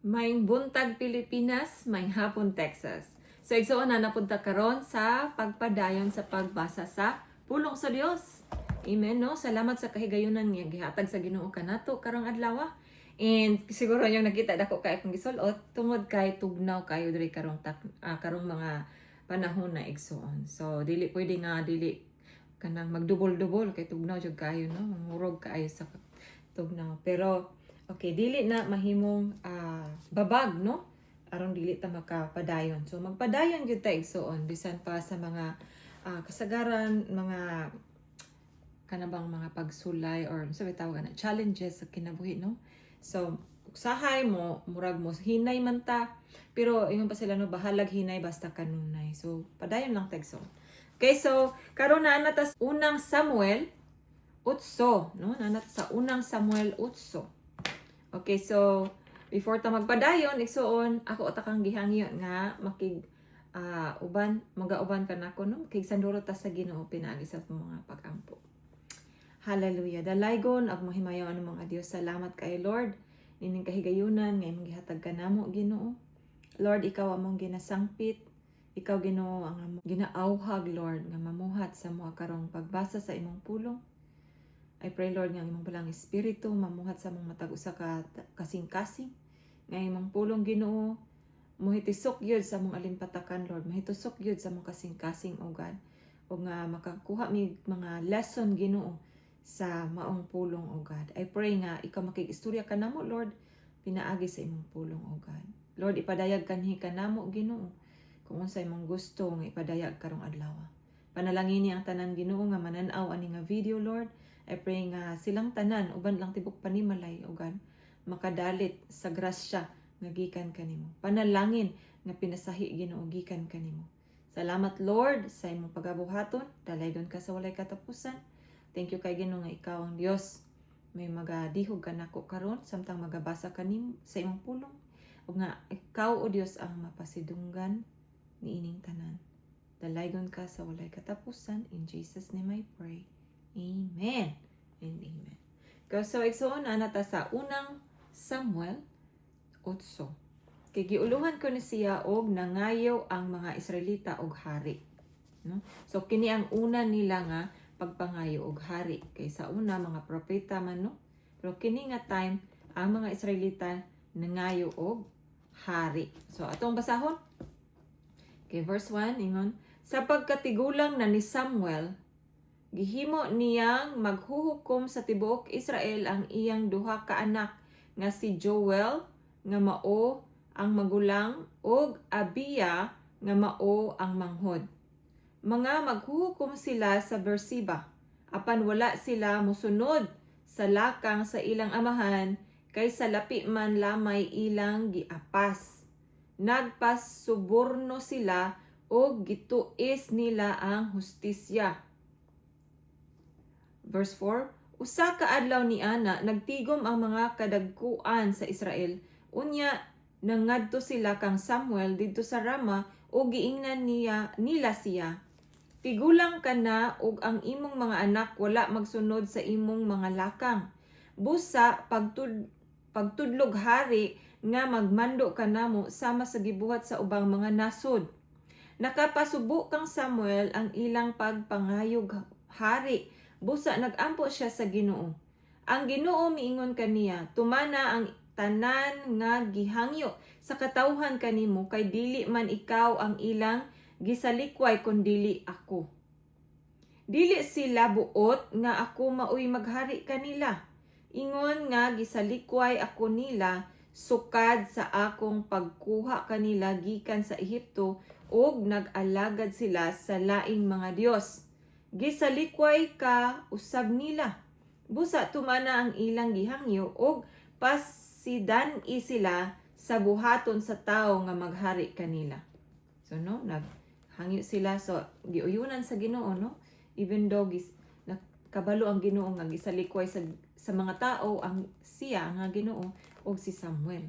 Maing buntag Pilipinas, maing hapon Texas. So igsuon na napunta karon sa pagpadayon sa pagbasa sa pulong sa Dios. Amen no. Salamat sa kahigayunan nga gihatag sa Ginoo kanato karong adlaw. And siguro yung nakita dako kay akong gisulot tungod kay tugnaw kayo diri karong mga panahon na igsuon. So dili pwede nga dili kanang magdubol-dubol kay tugnaw jud kayo no. Mangurog kaayo sa tugnaw. Pero okay, dili na mahimong babag, no? Aron dili ta makapadayon. So, magpadayon gyud ta igsuon bisan pa sa mga kasagaran, mga kanabang mga pagsulay or sabi tawag na challenges sa kinabuhi, no? So, usahay mo, murag mo hinay man ta, pero ingon pa sila no bahalag hinay basta kanunay. So, padayon lang ta igsuon. Okay, so karon na nata sa unang Samuel 8, no? Nanat sa unang Samuel 8. Okay, so before ta magpadayon igsuon, ako ta kang gihangyo nga makig magauban ka nako no, kay sanduro ta sa Ginoo pinaagi sa mga pagampo. Hallelujah. Dalaygon ag mahimayon ang mga Dios. Salamat kay Lord nining kahigayunan nga imong gihatag kanamo Ginoo. Lord, ikaw among ginasangpit. Ikaw Ginoo ang among ginaawhag Lord nga mamuhat sa mga karong pagbasa sa imong pulong. I pray Lord nga imong balang espiritu mamuhat sa mong matag usa ka kasing-kasing nga imong pulong Ginoo mohitisok gyud sa mong alimpatakan Lord, mohitusok gyud sa mong kasing-kasing o God o nga makakuha mi mga lesson Ginoo sa maong pulong o God. I pray nga ikaw makig-istorya kanamo Lord pinaagi sa imong pulong o God. Lord, ipadayag kanhi kanamo Ginoo kung unsa imong gusto nga ipadayag karong adlaw. Panalangin niya ang tanan Ginoo nga manan-aw ani nga video Lord. I pray nga silang tanan uban lang tibok panimalay o God makadalit sa grasya nga gikan kanimo. Panalangin nga pinasahi Ginoo gikan kanimo. Salamat Lord sa imong pagabuhaton. Dalaygon ka sa walay katapusan. Thank you kay Ginoo nga ikaw ang Dios. May magadihog ka nako karon samtang magabasa kanimo sa imong pulong. O nga ikaw o Dios ang mapasidunggan niining tanan. Dalaygon ka sa walay katapusan. In Jesus name I pray. Amen and amen. So, igsuon na nata sa unang Samuel 8. Kay giuluhan ko ni siya og nangayo ang mga Israelita og hari. No? So, kini ang una nila nga pagpangayo og hari. Kay sa una, mga propeta man, no? Pero kini nga time, ang mga Israelita nangayo og hari. So, atong basahon. Kay verse 1, ingon, sa pagkatigulang na ni Samuel, gihimo niyang maghuhukom sa tibuok Israel ang iyang duha ka anak nga si Joel nga mao ang magulang ug Abiya nga mao ang manghod. Mga maghuhukom sila sa Beersheba apan wala sila mosunod sa lakang sa ilang amahan kay sa lapi man lamay ilang giapas. Nagpasuborno sila ug gituis nila ang hustisya. Verse 4, usa ka adlaw ni ana nagtigom ang mga kadagkuan sa Israel. Unya nangadto sila kang Samuel didto sa Rama o giingnan nila siya. Tigulang ka na ug ang imong mga anak wala magsunod sa imong mga lakang. Busa pagtudlog hari nga magmando ka namo sama sa gibuhat sa ubang mga nasod. Nakapasubo kang Samuel ang ilang pagpangayog hari. Busa nagampo siya sa Ginoo. Ang Ginoo miingon kaniya, tumana ang tanan nga gihangyo sa katawhan kanimo kay dili man ikaw ang ilang gisalikway kun dili ako. Dili sila buot nga ako maoy maghari kanila. Ingon nga gisalikway ako nila sukad sa akong pagkuha kanila gikan sa Ehipto ug nag-alagad sila sa laing mga Dios. Gisalikway ka usab nila. Busa tumana ang ilang gihangyo ug pasidan-i sila sa buhaton sa tawo nga maghari kanila. So no, naghangyo sila so giuyunan sa Ginoo no. Even though nakabalo ang Ginoo nga gisalikway sa mga tao ang siya nga Ginoo ug si Samuel.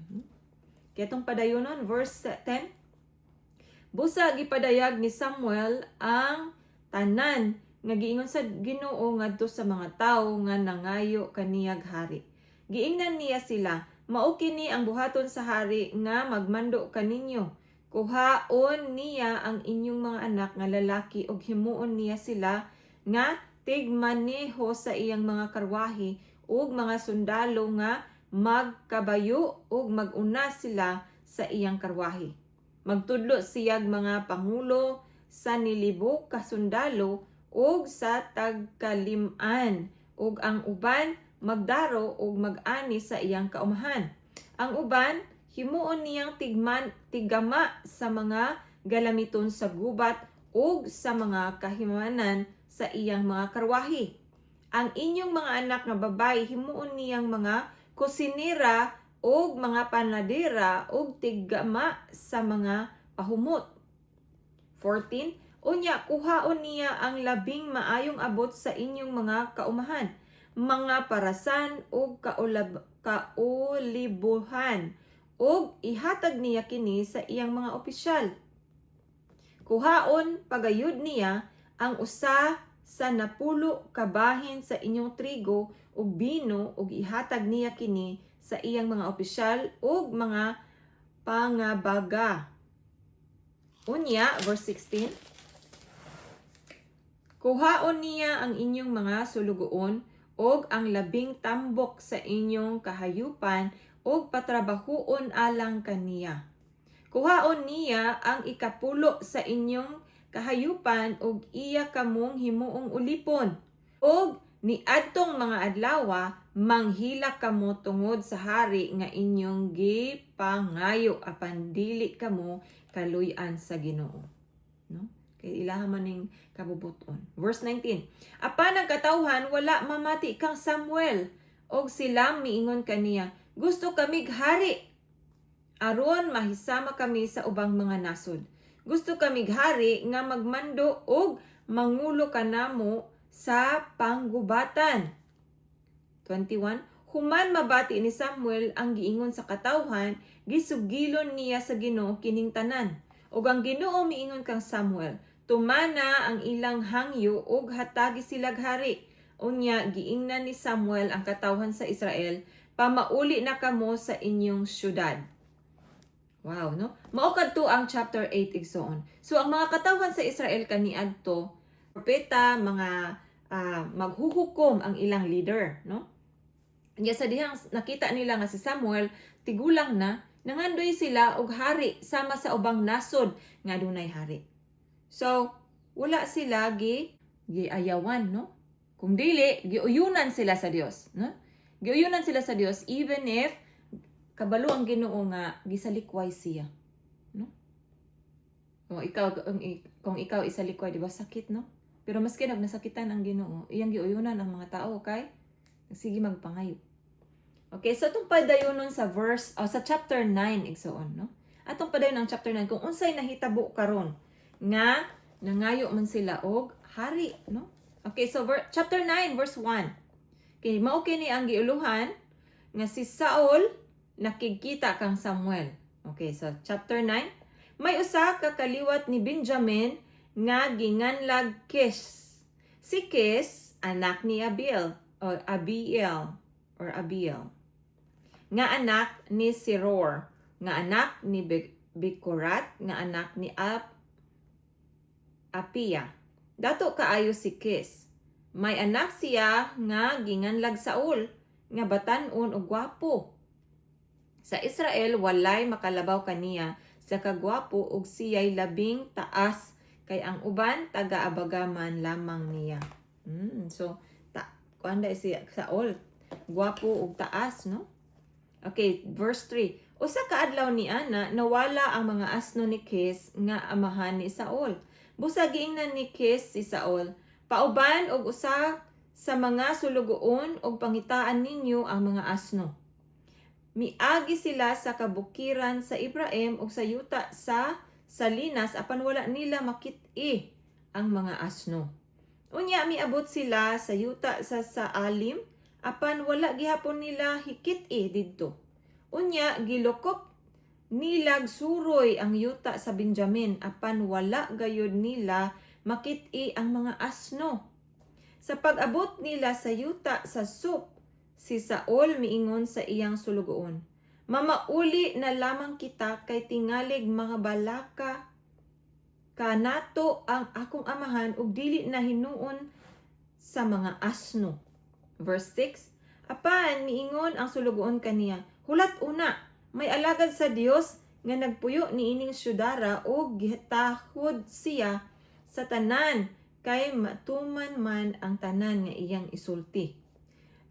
Kaya itong padayonon verse 10. Busa gipadayag ni Samuel ang tanan nga giingon sa Ginoo ngadto sa mga tawo nga nangayo kaniyag hari. Giingnan niya sila, mao kini ang buhaton sa hari nga magmando kaninyo. Kuhaon niya ang inyong mga anak nga lalaki ug himuon niya sila nga tigmaneho sa iyang mga karwahe ug mga sundalo nga magkabayo ug maguna sila sa iyang karwahe. Magtudlo siyag mga pangulo sa nilibok ka sundalo ug sa tagkalim-an ug ang uban magdaro ug mag-ani sa iyang kaumahan. Ang uban himuon niyang tigama sa mga galamiton sa gubat ug sa mga kahimanan sa iyang mga karwahe. Ang inyong mga anak nga babae himuon niyang mga kusinera ug mga panadera ug tigama sa mga pahumot. 14. Unya, kuhaon niya ang labing maayong abot sa inyong mga kaumahan, mga parasan ug kaulibuhan, ug ihatag niya kini sa iyang mga opisyal. Kuhaon pagayud niya ang usa sa napulo kabahin sa inyong trigo ug bino ug ihatag niya kini sa iyang mga opisyal ug mga pangabaga. Unya, verse 16. Kuhaon niya ang inyong mga sulugoon ug ang labing tambok sa inyong kahayupan ug patrabahuon alang kaniya. Kuhaon niya ang ikapulo sa inyong kahayupan ug iya kamong himuong ulipon. Ug niadtong mga adlaw manghila kamo tungod sa hari nga inyong gipangayo apan dili kamo kaluy-an sa Ginoo. No? Kay ilaha man ning kabubuton. Verse 19. Apan ang katawhan wala mamati kang Samuel og sila miingon kaniya, gusto kamig hari aron mahisama kami sa ubang mga nasod. Gusto kamig hari nga magmando og mangulo kanamo sa panggubatan. 21. Human mabati ni Samuel ang giingon sa katawhan, gisugilon niya sa Ginoo kining tanan. Ug ang Ginoo miingon kang Samuel, tumana ang ilang hangyo ug hatagi silag hari. Unya giingnan ni Samuel ang katawhan sa Israel, pamauli na kamo sa inyong syudad. Wow, no? Mao kadto ang chapter 8 igsoon. So ang mga katawhan sa Israel kaniadto, propeta, mga maghuhukom ang ilang leader, no? Nya sa dihang nakita nila nga si Samuel tigulang na, nangandoy sila og hari sama sa ubang nasod nga dunay hari. So wala sila giayawan, no? Kung dili giuyunan sila sa Dios, no? Giuyunan sila sa Dios even if kabalo ang Ginoo nga gisalikway siya, no? Kung ikaw isalikway, di ba sakit, no? Pero maski nasakitan ang Ginoo, iyang giuyunan ang mga tao kay sige magpangayo. Okay, so atong padayonon sa sa chapter 9 igsoon, no? Atong padayon ang chapter 9 kung unsay nahitabo karon nga nangayo man sila og hari, no? Okay, so chapter 9 verse 1. Okay, mao kini ang giuluhan nga si Saul nakikita kang Samuel. Okay, so chapter 9, may usa ka kaliwat ni Benjamin nga ginganlag Kish. Si Kish anak ni Abiel nga anak ni Siror, nga anak ni Bikorat, nga anak ni Apia. Dato kaayo si Kish. May anak siya nga ginganlag Saul, nga batan-on ug gwapo. Sa Israel walay makalabaw kaniya sa kagwapo ug siya'y labing taas kay ang uban taga-abagaman lamang niya. So kuanda si Saul, gwapo ug taas, no? Okay, verse 3. Usa ka adlaw ni ana nawala ang mga asno ni Kish nga amahan ni Saul. Busa giingnan ni Kish si Saul, pauban og usa sa mga sulugoon og pangitaan ninyo ang mga asno. Miagi sila sa kabukiran sa Ibrahim ug sa yuta sa salinas apan wala nila makit-i ang mga asno. Unya miabot sila sa yuta sa Alim apan wala gihapon nila hikit-i didto. Unya gilokop nilag suroy ang yuta sa Benjamin apan wala gayud nila makit-i ang mga asno. Sa pag-abot nila sa yuta sa Sup, si Saul miingon sa iyang sulugoon, Mamauli na lamang kita kay tingalig mga balaka kanato ang akong amahan ug dili na hinuon sa mga asno. Verse 6, apan niingon ang sulugoon kaniya, hulat una, may alagad sa Dios nga nagpuyo niining syudara ug gitahod siya sa tanan kay matuman man ang tanan nga iyang isulti.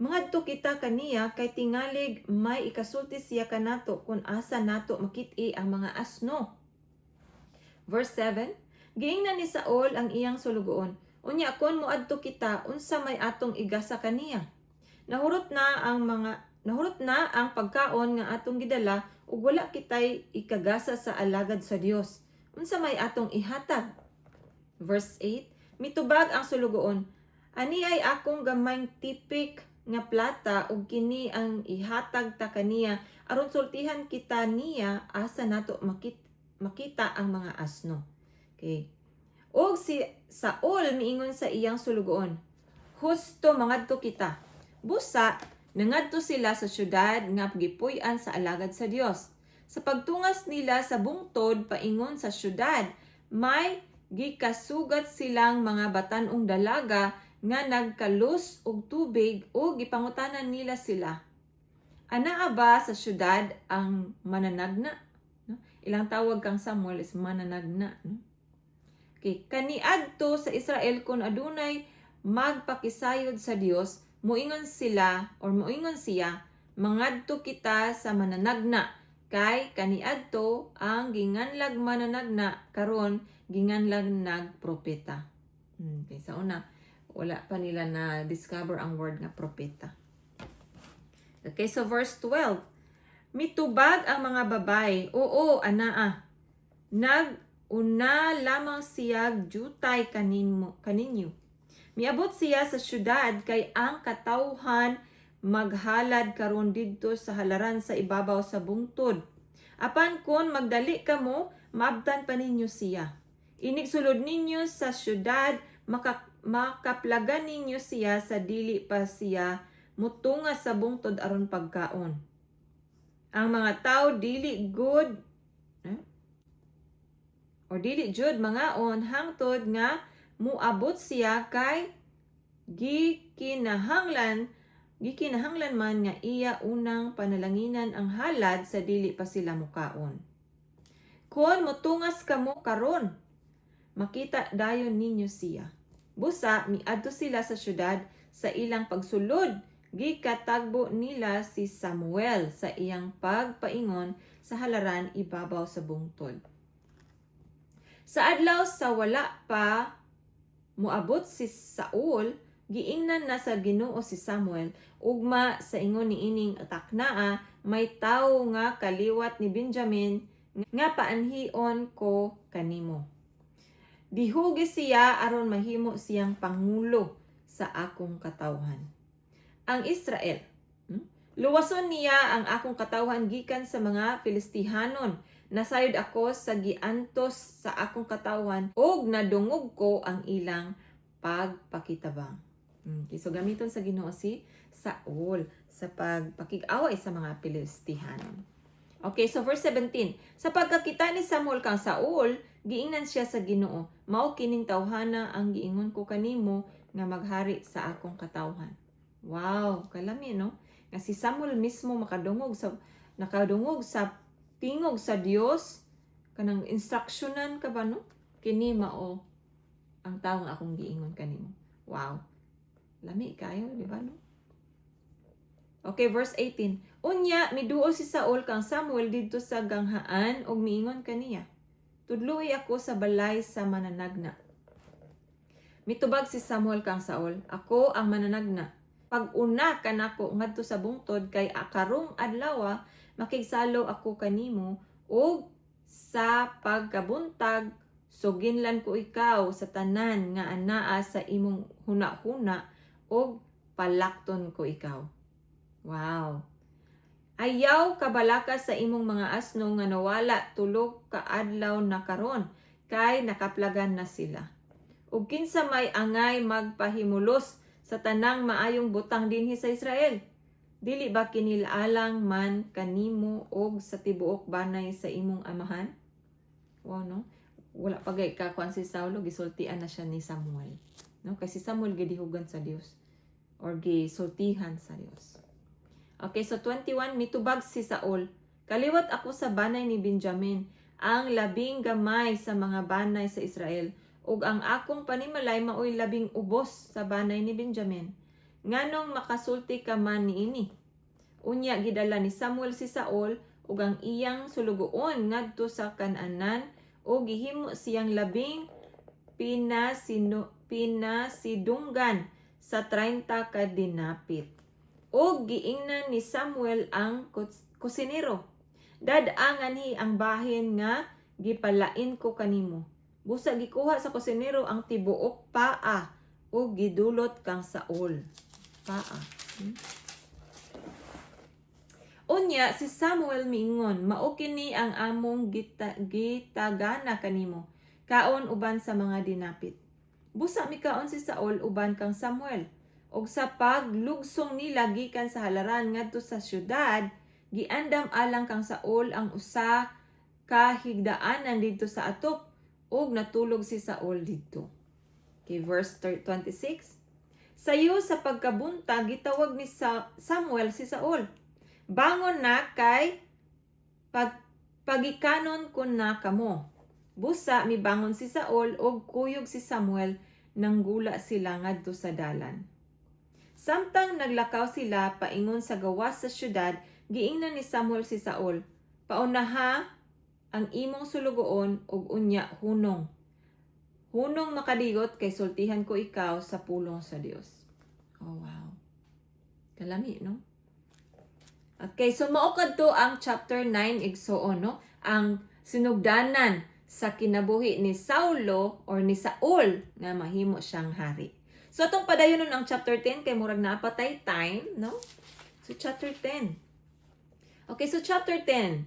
Mangadto kita kaniya kay tingalig may ikasulti siya kanato kung asa nato makit-i ang mga asno. Verse 7, giingnan ni Saul ang iyang sulugoon, unya kon moadto kita unsa may atong igasa kaniya. Nahurot na ang pagkaon nga atong gidala ug wala kitay ikagasa sa alagad sa Dios. Unsa may atong ihatag? Verse 8, mitubag ang sulugoon, ani ay akong gamayng tipik nga plata ug kini ang ihatag ta kaniya aron sultihan kita niya asa nato makita ang mga asno. Okay. Og si Saul miingon sa iyang sulugoon, husto mangadto kita. Busa, nangadto sila sa syudad nga gipuy-an sa alagad sa Dios. Sa pagtungas nila sa bungtod paingon sa syudad, may gikasugat silang mga batan-ong dalaga nga nagkalus og tubig ug gipangutanan nila sila. Anaa ba sa syudad ang mananagna? No? Ilang tawag kang Samuel is mananagna. No? Okay. Kaniadto sa Israel kung adunay magpakisayod sa Dios, muingon siya, mangadto kita sa mananagna, kay kaniadto ang ginganlag mananagna, karon ginganlag nagpropeta. Okay, sa una, wala pa nila na discover ang word nga propeta. Okay, so verse 12, mitubag ang mga babay, oo, anaa, nag-una lamang siyag jutay kaninyo. Miabot siya sa syudad kay ang katawhan maghalad karon didto sa halaran sa ibabaw sa bungtod. Apan kon magdali kamo, maabtan pa ninyo siya. Inig sulod ninyo sa syudad, makaplagan ninyo siya sa dili pa siya mutungas sa bungtod aron pagkaon. Ang mga tao dili good or dili jud mangaon hangtod nga muabot siya kay gikinahanglan man nga iya unang panalanginan ang halad sa dili pa sila mukaon. Kon motungas kamo karon, makita dayon ninyo siya. Busa miadto sila sa syudad, sa ilang pagsulod gikatagbo nila si Samuel sa iyang pagpaingon sa halaran ibabaw sa bungtod. Sa adlaw sa wala pa muabot si Saul, giingnan na sa Ginoo si Samuel, ugma sa ingon niining taknaa, may tawo nga kaliwat ni Benjamin nga paanhion ko kanimo. Dihugi siya aron mahimo siyang pangulo sa akong katawhan. Ang Israel, luwason niya ang akong katawhan gikan sa mga Filistihanon. Nasayod ako sa giantos sa akong katawan ug nadungog ko ang ilang pagpakitabang. Okay, so gamiton sa Ginoo si Saul sa pagpakig-away sa mga Filistihanon. Okay, so verse 17. Sa pagkakita ni Samuel kang Saul, giingnan siya sa Ginoo, mao kining tawhana ang giingon ko kanimo nga maghari sa akong katawhan. Wow, kalami no? Nga si Samuel mismo nakadungog sa tingog sa Dios, kanang instruksyonan ka ba no? Kini mao ang taong akong giingon kanimo. Wow. Lami kayo, di ba no? Okay, verse 18. Unya, miduol si Saul kang Samuel didto sa ganghaan og miingon kaniya, tudloy ako sa balay sa mananagna. Mitubag si Samuel kang Saul, ako ang mananagna. Pag-una kanako ngadto sa bungtod kay akarong adlaw makigsalo ako kanimo ug sa pagkabuntag suginlan ko ikaw sa tanan nga anaa sa imong huna-huna ug palakton ko ikaw. Wow. Ayaw kabalaka sa imong mga asno nga nawala tulog ka adlaw na karon kay nakaplagan na sila. Ug kinsa may angay magpahimulos sa tanang maayong butang dinhi sa Israel. Dili ba kinilalang man kanimo og sa tibuok banay sa imong amahan? Wow, no? Wala pa gay kakuan si Saulo, gisultian na siya ni Samuel. No? Kasi Samuel gidihugan sa Dios or gisultihan sa Dios. Okay, so 21, mitubag si Saul. Kaliwat ako sa banay ni Benjamin, ang labing gamay sa mga banay sa Israel, ug ang akong panimalay maoy labing ubos sa banay ni Benjamin. Nganong makasulti ka man niini? Unya gidala ni Samuel si Saul ug ang iyang sulugoon ngadto sa Kanaanan ug gihimo siyang labing pinasidunggan sa 30 ka dinapit. Og giingnan ni Samuel ang kusinero. Dad-angan hi ang bahin nga gipalain ko kanimo. Busa gikuha sa kusinero ang tibuok paa ug gidulot kang Saul. Paa. Unya si Samuel miingon, mao kini ang among gitagana kanimo. Kaon uban sa mga dinapit. Busa mikaon si Saul uban kang Samuel. Og sa paglugsong nila gikan sa halaran ngadto sa syudad, giandam alang kang Saul ang usa ka higdaanan didto sa atop ug natulog si Saul didto. Okay, verse 26. Sayo sa pagkabuntag gitawag ni Samuel si Saul. Bangon na kay pagikanon ko na kamo. Busa mibangon si Saul og kuyog si Samuel nang gula sila ngadto sa dalan. Samtang naglakaw sila paingon sa gawas sa syudad, giingnan ni Samuel si Saul, paunaha ang imong sulugoon ug unya hunong. Hunong makadigot kay sultihan ko ikaw sa pulong sa Dios. Oh wow. Kalami, no? Okay, so mao kadto ang chapter 9 igsoon, no? Ang sinugdanan sa kinabuhi ni Saulo or ni Saul nga mahimo siyang hari. So atong padayonon ang chapter 10 kay murag naapatay time, no? So chapter 10. Okay, so chapter 10,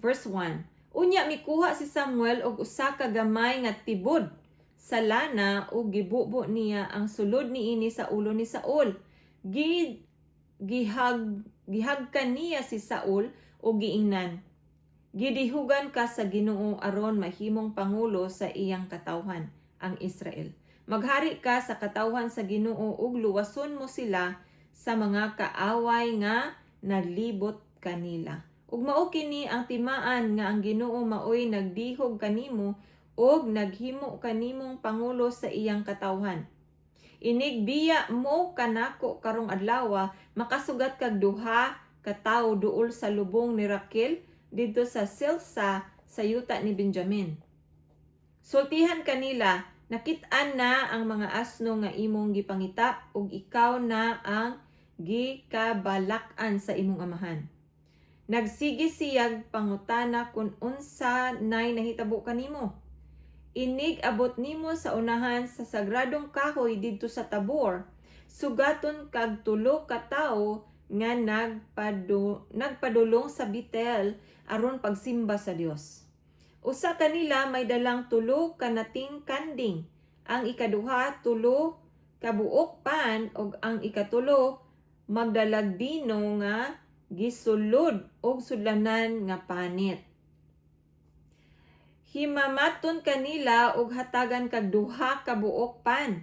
verse 1. Unya mikuha si Samuel og usa ka gamay nga tibod sa lana ug gibubo niya ang sulod niini sa ulo ni Saul. Gihagkan niya si Saul ug giingnan, gidihugan ka sa Ginoo aron mahimong pangulo sa iyang katawhan, ang Israel. Maghari ka sa katawhan sa Ginoo ug luwason mo sila sa mga kaaway nga naglibot kanila. Ug mao kini ang timaan nga ang Ginoo maoy nagdihog kanimo ug naghimo kanimong pangulo sa iyang katawhan. Inigbiya mo kanako karong adlaw, makasugat kag duha ka tawo duol sa lubong ni Raquel didto sa Silsa sa yuta ni Benjamin. Sultihan kanila, nakit-an na ang mga asno nga imong gipangita ug ikaw na ang gikabalak-an sa imong amahan. Nagsige siyag pangutana kung unsa nay nahitabo kanimo. Inig abot nimo sa unahan sa sagradong kahoy didto sa Tabor, sugaton kag tulo ka tawo nga nagpadulong sa Betel aron pagsimba sa Dios. Usa kanila may dalang tulo ka nating kanding, ang ikaduha tulo ka buok pan ug ang ikatulo magdalag bino nga gisulod og sudlanan nga panit. Himamaton kanila og hatagan kag duha ka buok pan.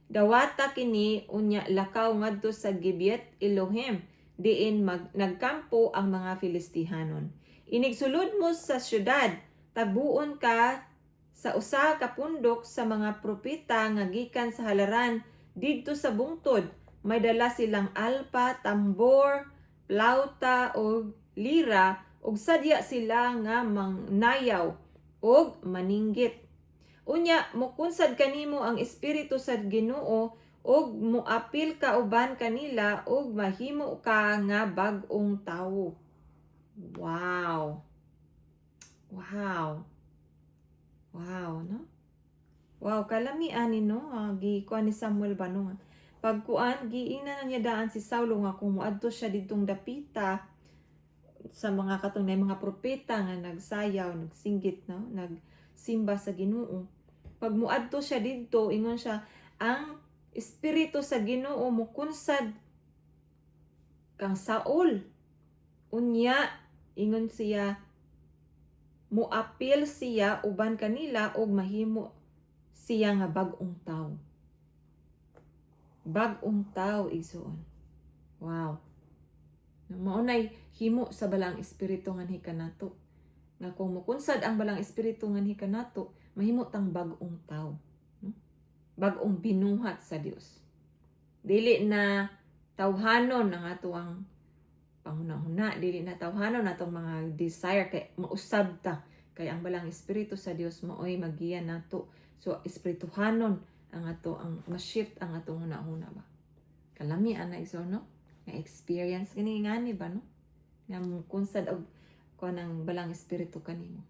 Dawata kini unya lakaw ngadto sa Gibeat Elohim, diin nagkampo ang mga Filistihanon. Inigsulod mo sa syudad, tagbuon ka sa usa ka pundok sa mga propeta nga gikan sa halaran didto sa bungtod. May dala silang alpa, tambor, plauta o lira ug sadya sila nga mangnayaw ug maninggit. Unya mukunsad kanimo ang espiritu sa Ginoo ug muapil ka uban kanila ug mahimo ka nga bag-ong tawo. Wow. Wow. Wow, no? Wow, kalami ani no, gikuan ni Samuel ba no? Pagkuan giingnan na niya daan si Saulo nga kung moadto siya didtong dapita sa mga katong mga propeta nga nagsayaw, nagsinggit, no? Nagsimba sa Ginoo. Pag moadto siya didto, ingon siya, ang espiritu sa Ginoo mukunsad kang Saul. Unya ingon siya muapil siya uban kanila og mahimo siya nga bag-ong tawo. Bag-ong tawo igsoon. Wow. Maunay himo sa balang espiritu nganhi kanato. Nga kung mukunsad ang balang espiritu nganhi kanato, mahimo tang bag-ong tawo. No? Bag-ong binuhat sa Dios. Dili na tawhanon ang ato ang panghuna-huna, dili na tawhanon natong mga desire kay mausab ta kay ang balang espiritu sa Dios maoy magiyan nato. So espirituhanon ang ato ang ma-shift ang atong huna-huna ba. Kalami ana iso no? Nga experience kini ngani ba no? Nga mukunsad og kanang balang espiritu kanimo.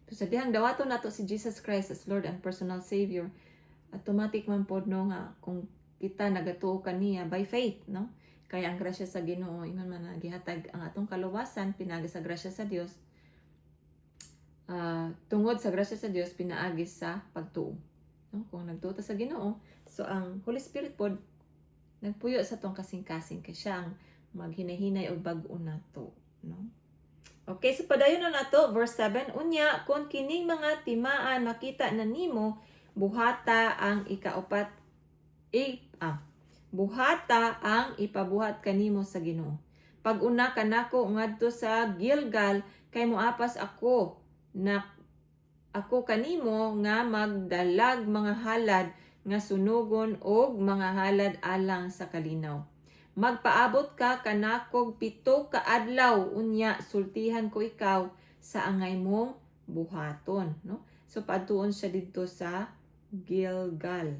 So sa dihang dawaton nato si Jesus Christ as Lord and personal Savior, automatic man pod no nga kung kita nagatuo kaniya by faith no? Kaya ang grasya sa Ginoo ingon man gihatag ang atong kaluwasan pinaagi sa grasya sa Dios. Tungod sa grasya sa Dios pinaagi sa pagtuo. No? Kung nagtuo ta sa Ginoo, so ang Holy Spirit pod nagpuyo sa tong kasing-kasing kay siya ang maghinahinay og bag-o nato, no? Okay, so padayon na nato verse 7, unya kung kining mga timaan makita na nimo buhata ang ikaupat buhata ang ipabuhat kanimo sa Ginoo. Pag-una kanako ngadto sa Gilgal kay moapas ako kanimo nga magdalag mga halad nga sunugon og mga halad alang sa kalinaw. Magpaabot ka kanakog 7 ka adlaw unya sultihan ko ikaw sa angay mong buhaton, no? So paadtuon siya didto sa Gilgal.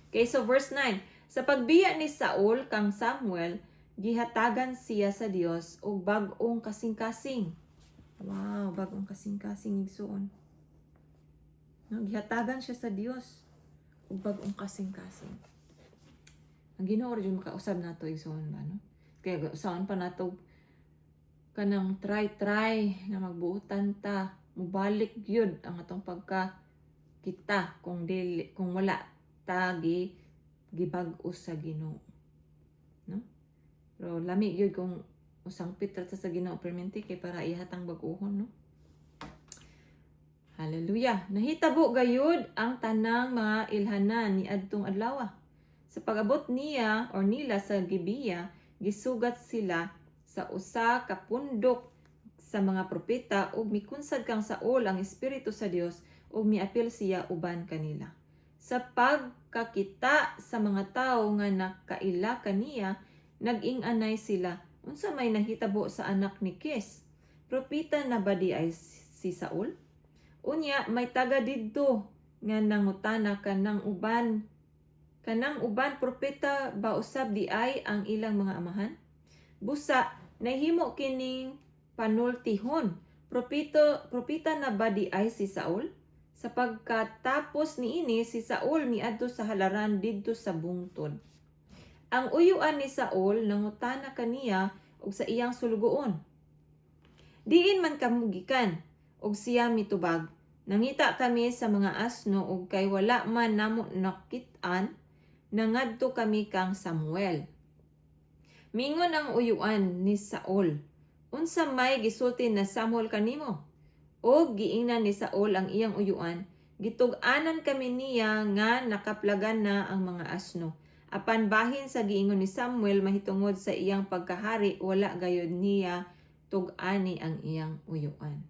Okay, so verse 9. Sa pagbiya ni Saul kang Samuel, gihatagan siya sa Dios og bag-ong kasing-kasing. Wow, bag-ong kasing-kasing igsuon. No, gihatagan siya sa Dios og bag-ong kasing-kasing. Ang Ginoo ra jud makausab nato igsoon ba no? Kaya usaon pa nato kanang try nga magbuutan ta, mubalik gyud ang atong pagka kita kung wala ta gibag-o sa Ginoo. No? Pero lami gyud kung usang pitra ta sa Ginoo permanente kay para ihatang bag-ohon, no? Hallelujah. Nahitabo gayud ang tanang mga ilhanan ni adtong adlaw. Sa pag-abot niya or nila sa Gibeya, gisugat sila sa usa ka pundok sa mga propeta ug mikunsad kang Saul ang espiritu sa Dios ug miapil siya uban kanila. Sa pagkakita sa mga tawo nga nakaila kaniya, nag-ing-anay sila, unsa may nahitabo sa anak ni Kis? Propeta na ba di ay si Saul? Unya may taga didto nga nangutana kanang uban propeta ba usab di ay ang ilang mga amahan? Busa nahimo kining panultihon. Propeta na ba di ay si Saul? Sa pagkatapos niini si Saul miadto sa halaran didto sa bungtod. Ang uyuan ni Saul nangutana kaniya og sa iyang sulugoon. Diin man kamugikan og siya mitubag. Nangita kami sa mga asno ug kay wala man namo nakit-an nangadto kami kang Samuel. Mingon ang uyuan ni Saul, unsa may gisulti na Samuel kanimo? O giingnan ni Saul ang iyang uyuan, gitug-anan kami niya nga nakaplagan na ang mga asno. Apan bahin sa giingon ni Samuel mahitungod sa iyang pagkahari, wala gayud niya tug-ani ang iyang uyuan.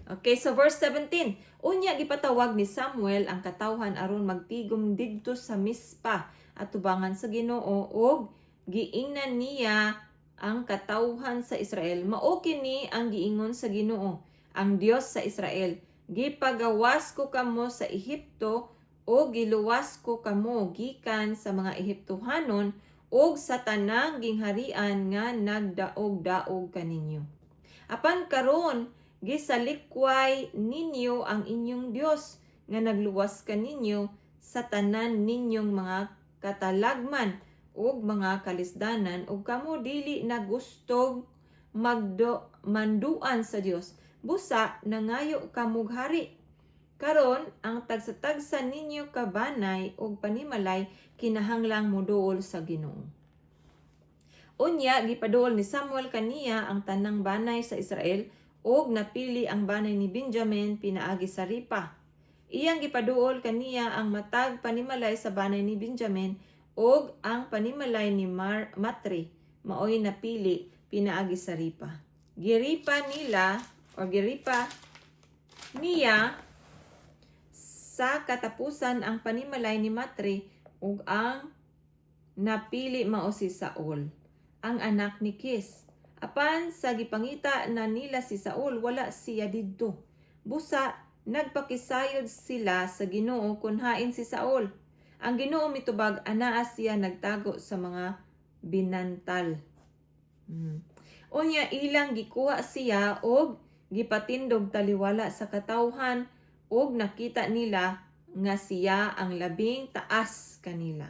Okay, so verse 17. Unya gipatawag ni Samuel ang katawhan aron magtigom didto sa Mispa at tubangan sa Ginoo og giingnan niya ang katawhan sa Israel. Mao kini ang giingon sa Ginoo, ang Dios sa Israel. Gipagawas ko kamo sa Ehipto o giluwas ko kamo gikan sa mga Ehiptohanon og sa tanang gingharian nga nagdaog-daog kaninyo. Apan karon gisalikway ninyo ang inyong Dios nga nagluwas kaninyo sa tanan ninyong mga katalagman ug mga kalisdanan ug kamo dili na gustog manduan sa Dios. Busa nangayo kamog hari. Karon ang tagsa-tagsa ninyo kabanay o panimalay kinahanglang moduol sa Ginoo. Unya gipaduol ni Samuel kaniya ang tanang banay sa Israel ug napili ang banay ni Benjamin pinaagi sa Ripa. Iyang gipaduol kaniya ang matag panimalay sa banay ni Benjamin ug ang panimalay ni Matri maoy napili pinaagi sa Ripa. Giripa niya sa katapusan ang panimalay ni Matri ug ang napili mao si Saul, ang anak ni Kis. Apan sa gipangita na nila si Saul, wala siya didto. Busa, nagpakisayod sila sa Ginoo kun hain si Saul. Ang Ginoo mitubag anaa siya nagtago sa mga binantal. Unya ilang gikuha siya og gipatindog taliwala sa katawhan ug nakita nila nga siya ang labing taas kanila.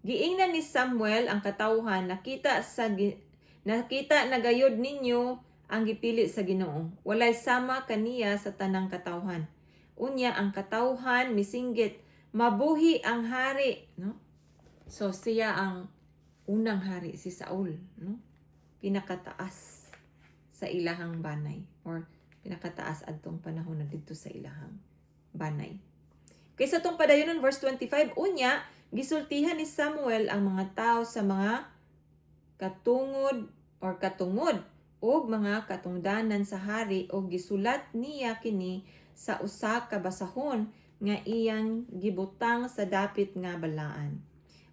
Giingnan ni Samuel ang katawhan, nakita nagayod ninyo ang gipili sa Ginoo. Walay sama kaniya sa tanang katawhan. Unya ang katawhan misinggit mabuhi ang hari, no? So siya ang unang hari, si Saul, no? Pinakataas sa ilahang banay or pinakataas adtong panahon na dito sa ilahang banay. Kaysa tong padayonon verse 25, unya gisultihan ni Samuel ang mga tao sa mga katungod ug mga katungdanan sa hari ug gisulat niya kini sa usa ka basahon nga iyang gibutang sa dapit nga balaan.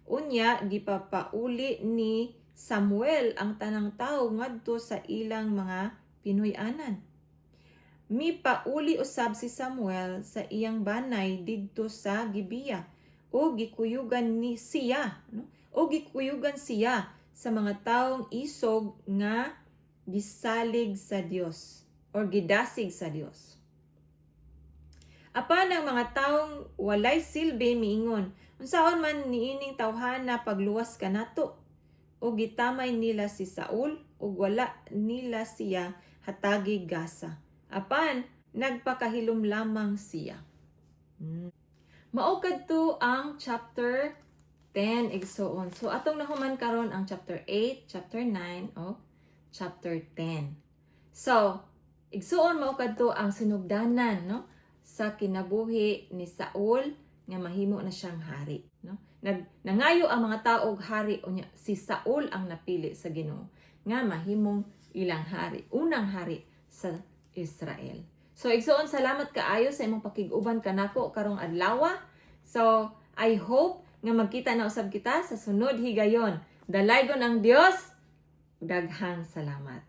Unya gipapauli ni Samuel ang tanang tawo ngadto sa ilang mga pinuy-anan. Mipauli usab si Samuel sa iyang banay didto sa Gibeah o gikuyugan siya sa mga taong isog nga gisalig sa Dios or gidasig sa Dios. Apan ang mga taong walay silbi miingon, unsaon man niining tawhana pagluwas kanato? O gitamay nila si Saul ug wala nila siya hatagi gasa. Apan nagpakahilom lamang siya. Mao kadto ang chapter 10 igsoon. So atong nahuman karon ang chapter 8, chapter 9 o chapter 10. So igsoon mao kadto ang sinugdanan, no, sa kinabuhi ni Saul nga mahimo na siyang hari, no? Nangayo ang mga tao og hari unya si Saul ang napili sa Ginoo nga mahimong ilang hari, unang hari sa Israel. So igsoon salamat kaayo sa imong pakig-uban kanako karong adlaw. So I hope nga magkita na usab kita sa sunod higayon. Dalaygon ang Dios. Daghang salamat.